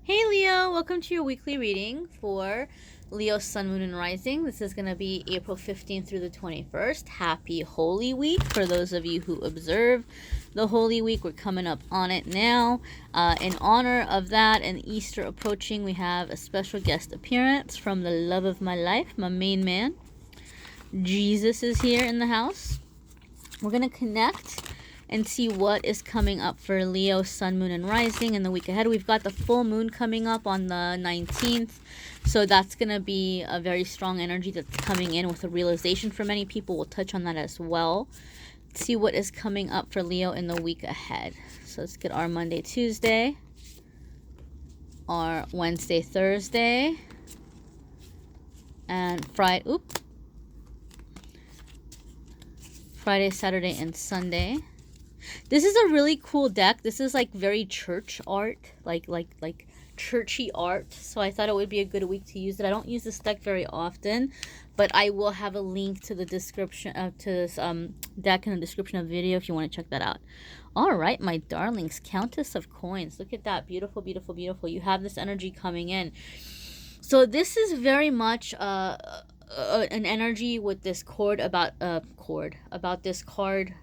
Hey Leo, welcome to your weekly reading for Leo Sun, Moon, and Rising. This is going to be April 15th through the 21st. Happy Holy Week for those of you who observe the Holy Week. We're coming up on it now. In honor of that and Easter approaching, we have a special guest appearance from the love of my life, my main man. Jesus is here in the house. We're going to connect and see what is coming up for Leo, Sun, Moon, and Rising in the week ahead. We've got the full moon coming up on the 19th. So that's going to be a very strong energy that's coming in with a realization for many people. We'll touch on that as well. Let's see what is coming up for Leo in the week ahead. So let's get our Monday, Tuesday, our Wednesday, Thursday, and Friday, Saturday, and Sunday. This is a really cool deck. This is like very church art, like churchy art. So I thought it would be a good week to use it. I don't use this deck very often, but I will have a link to the description to this deck in the description of the video if you want to check that out. All right, my darlings, Countess of Coins. Look at that, beautiful, beautiful, beautiful. You have this energy coming in. So this is very much an energy with this about this card.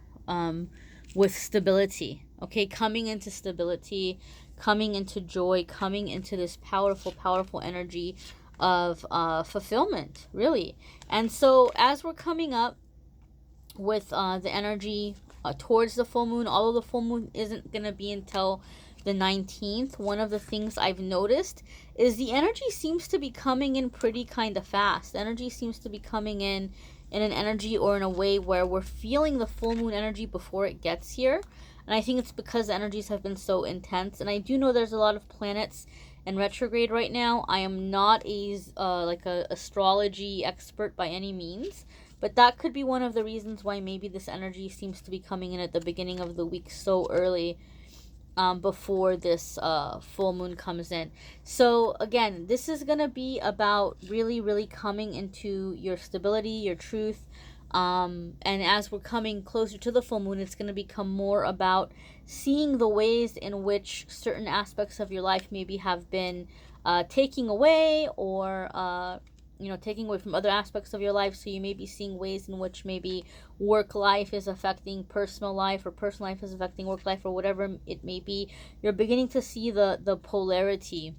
With stability, okay, coming into stability, coming into joy, coming into this powerful energy of fulfillment, really. And so as we're coming up with the energy towards the full moon, although the full moon isn't going to be until the 19th, one of the things I've noticed is the energy seems to be coming in pretty kind of fast. Energy seems to be coming in an energy or in a way where we're feeling the full moon energy before it gets here. And I think it's because the energies have been so intense. And I do know there's a lot of planets in retrograde right now. I am not a astrology expert by any means, but that could be one of the reasons why maybe this energy seems to be coming in at the beginning of the week so early, before this full moon comes in. So again, this is going to be about really coming into your stability, your truth. And as we're coming closer to the full moon, it's going to become more about seeing the ways in which certain aspects of your life maybe have been taking away, or taking away from other aspects of your life. So you may be seeing ways in which maybe work life is affecting personal life, or personal life is affecting work life, or whatever it may be. You're beginning to see the polarity.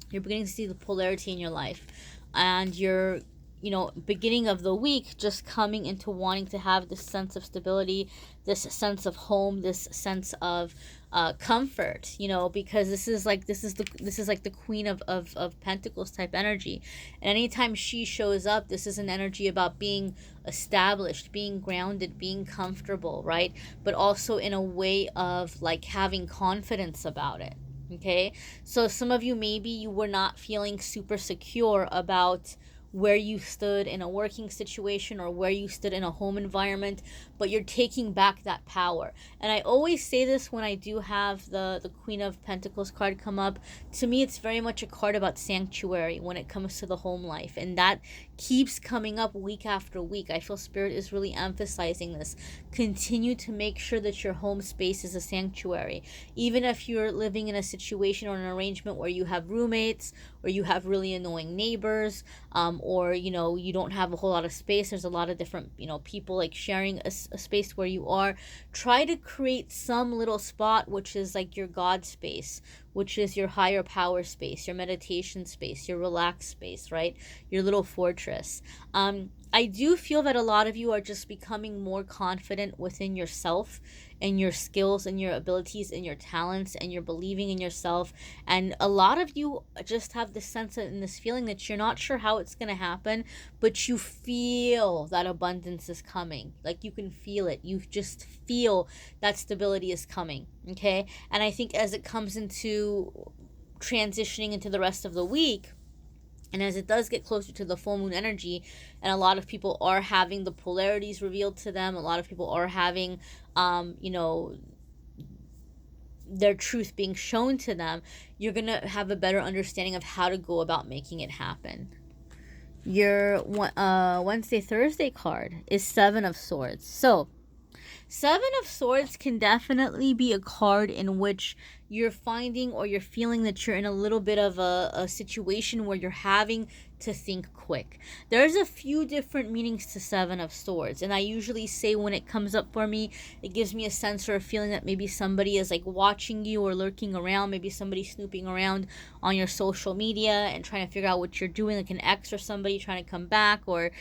You're beginning to see the polarity in your life. And you're, beginning of the week, just coming into wanting to have this sense of stability, this sense of home, this sense of comfort, because this is like the Queen of Pentacles type energy. And anytime she shows up, this is an energy about being established, being grounded, being comfortable, right? But also in a way of like having confidence about it. Okay, so some of you, maybe you were not feeling super secure about where you stood in a working situation or where you stood in a home environment, but you're taking back that power. And I always say this when I do have the Queen of Pentacles card come up. To me, it's very much a card about sanctuary when it comes to the home life, and that keeps coming up week after week. I feel Spirit is really emphasizing this. Continue to make sure that your home space is a sanctuary. Even if you're living in a situation or an arrangement where you have roommates, or you have really annoying neighbors, or you don't have a whole lot of space, there's a lot of different people like sharing a space where you are. Try to create some little spot which is like your God space, which is your higher power space, your meditation space, your relaxed space, right? Your little fortress. I do feel that a lot of you are just becoming more confident within yourself and your skills and your abilities and your talents, and you're believing in yourself. And a lot of you just have this sense and this feeling that you're not sure how it's going to happen, but you feel that abundance is coming. Like you can feel it. You just feel that stability is coming. Okay. And I think as it comes into transitioning into the rest of the week, and as it does get closer to the full moon energy, and a lot of people are having the polarities revealed to them, a lot of people are having, their truth being shown to them, you're going to have a better understanding of how to go about making it happen. Your Wednesday, Thursday card is Seven of Swords. So Seven of Swords can definitely be a card in which you're finding or you're feeling that you're in a little bit of a situation where you're having to think quick. There's a few different meanings to Seven of Swords, and I usually say when it comes up for me, it gives me a sense or a feeling that maybe somebody is like watching you or lurking around, maybe somebody snooping around on your social media and trying to figure out what you're doing, like an ex or somebody trying to come back, or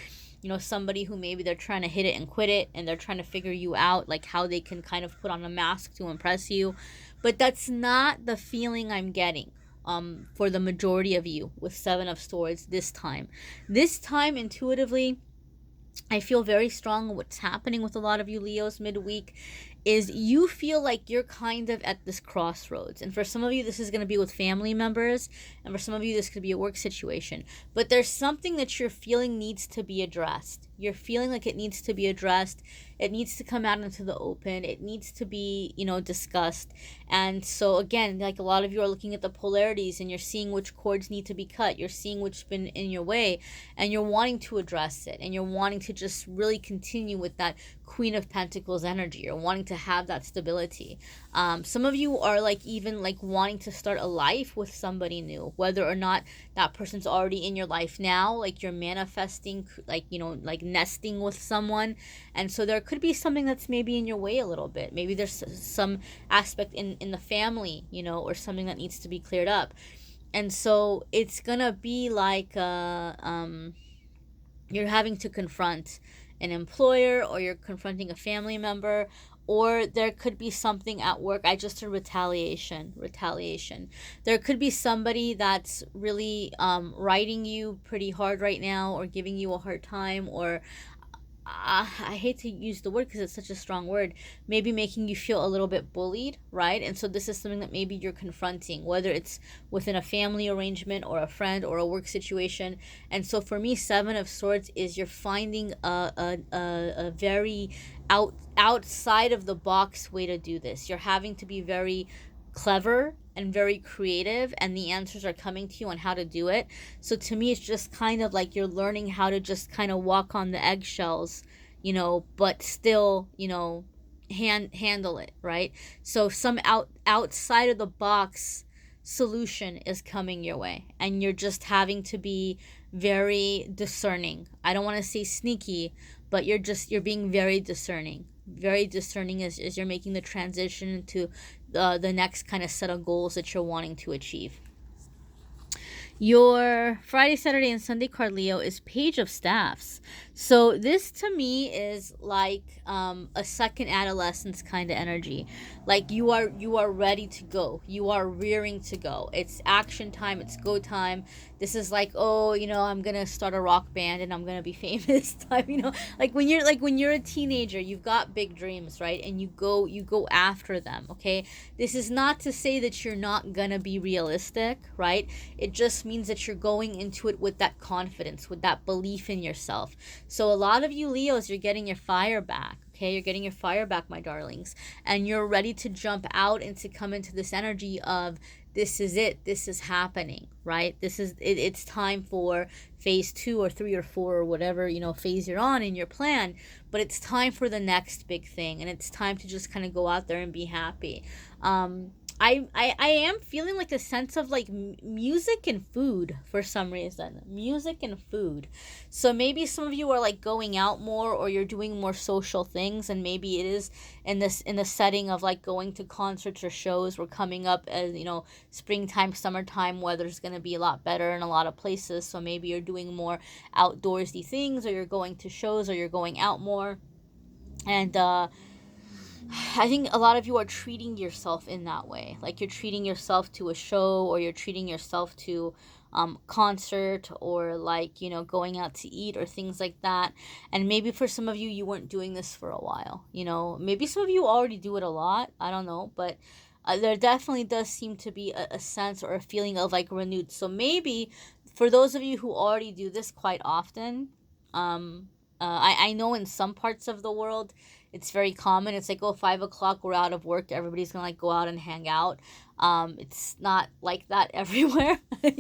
somebody who maybe they're trying to hit it and quit it and they're trying to figure you out, like how they can kind of put on a mask to impress you. But that's not the feeling I'm getting for the majority of you with Seven of Swords this time. This time, intuitively, I feel very strong what's happening with a lot of you Leos midweek is you feel like you're kind of at this crossroads. And for some of you, this is going to be with family members. And for some of you, this could be a work situation. But there's something that you're feeling needs to be addressed. You're feeling like it needs to be addressed. It needs to come out into the open. It needs to be, discussed. And so, again, like a lot of you are looking at the polarities and you're seeing which cords need to be cut. You're seeing which's been in your way. And you're wanting to address it. And you're wanting to just really continue with that Queen of Pentacles energy. You're wanting to have that stability. Some of you are like even like wanting to start a life with somebody new, whether or not that person's already in your life now. Like you're manifesting, like like nesting with someone, and so there could be something that's maybe in your way a little bit. Maybe there's some aspect in the family, or something that needs to be cleared up, and so it's gonna be like you're having to confront an employer, or you're confronting a family member, or there could be something at work. I just heard retaliation. There could be somebody that's really writing you pretty hard right now, or giving you a hard time, or I hate to use the word because it's such a strong word, maybe making you feel a little bit bullied, right? And so this is something that maybe you're confronting, whether it's within a family arrangement or a friend or a work situation. And so for me, Seven of Swords is you're finding a very outside of the box way to do this. You're having to be very clever and very creative, and the answers are coming to you on how to do it. So to me, it's just kind of like you're learning how to just kind of walk on the eggshells, but still, handle it, right? So some outside of the box solution is coming your way, and you're just having to be very discerning. I don't want to say sneaky, but you're being very discerning. Very discerning as you're making the transition to the next kind of set of goals that you're wanting to achieve. Your Friday, Saturday, and Sunday card, Leo, is Page of Staffs. So this to me is like a second adolescence kind of energy. Like you are ready to go. You are rearing to go. It's action time. It's go time. This is like, I'm gonna start a rock band and I'm gonna be famous time. Like when you're a teenager, you've got big dreams, right? And you go after them. Okay. This is not to say that you're not gonna be realistic, right? It just means that you're going into it with that confidence, with that belief in yourself. So a lot of you Leos, you're getting your fire back. Okay, you're getting your fire back, my darlings, and you're ready to jump out and to come into this energy of this is it, this is happening, right? This is it, it's time for phase 2 or 3 or 4 or whatever phase you're on in your plan, but it's time for the next big thing, and it's time to just kind of go out there and be happy. I am feeling like a sense of like music and food for some reason. Music and food. So maybe some of you are like going out more, or you're doing more social things, and maybe it is in the setting of like going to concerts or shows. We're coming up as springtime, summertime, weather's gonna be a lot better in a lot of places. So maybe you're doing more outdoorsy things, or you're going to shows, or you're going out more. And I think a lot of you are treating yourself in that way. Like you're treating yourself to a show, or you're treating yourself to concert, or like, going out to eat or things like that. And maybe for some of you, you weren't doing this for a while. Maybe some of you already do it a lot. I don't know. But there definitely does seem to be a sense or a feeling of like renewed. So maybe for those of you who already do this quite often, I know in some parts of the world, it's very common. It's like, 5 o'clock, we're out of work. Everybody's going to like go out and hang out. It's not like that everywhere, but,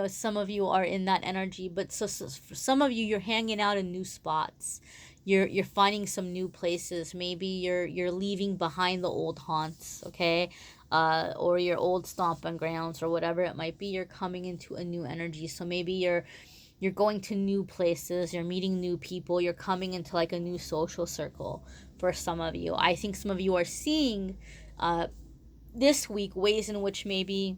some of you are in that energy. But so for some of you, you're hanging out in new spots. you're finding some new places. Maybe you're leaving behind the old haunts, okay? Or your old stomping grounds or whatever it might be. You're coming into a new energy. So maybe you're going to new places, you're meeting new people, you're coming into like a new social circle for some of you. I think some of you are seeing this week ways in which maybe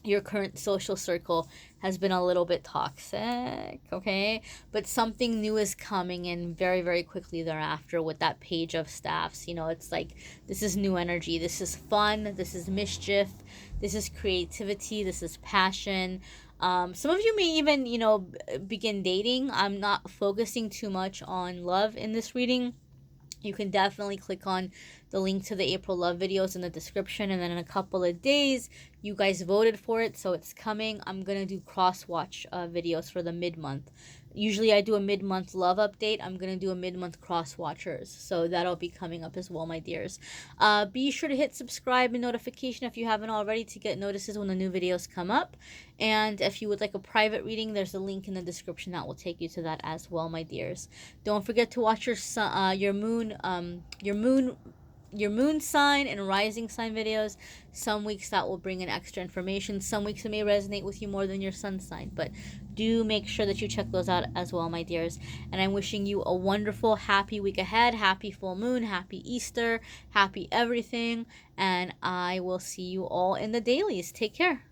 your current social circle has been a little bit toxic, okay? But something new is coming in very, very quickly thereafter with that page of staffs. You know, it's like this is new energy, this is fun, this is mischief, this is creativity, this is passion. Some of you may even, you know, begin dating. I'm not focusing too much on love in this reading. You can definitely click on the link to the April love videos in the description, and then in a couple of days you guys voted for it, so it's coming. I'm gonna do cross watch videos for the mid-month. Usually I do a mid-month love update. I'm gonna do a mid-month cross watchers, so that'll be coming up as well, my dears. Be sure to hit subscribe and notification if you haven't already to get notices when the new videos come up. And if you would like a private reading, there's a link in the description that will take you to that as well, my dears. Don't forget to watch your moon sign and rising sign videos. Some weeks that will bring in extra information. Some weeks it may resonate with you more than your sun sign, but do make sure that you check those out as well, my dears. And I'm wishing you a wonderful, happy week ahead. Happy full moon, happy Easter, happy everything. And I will see you all in the dailies. Take care.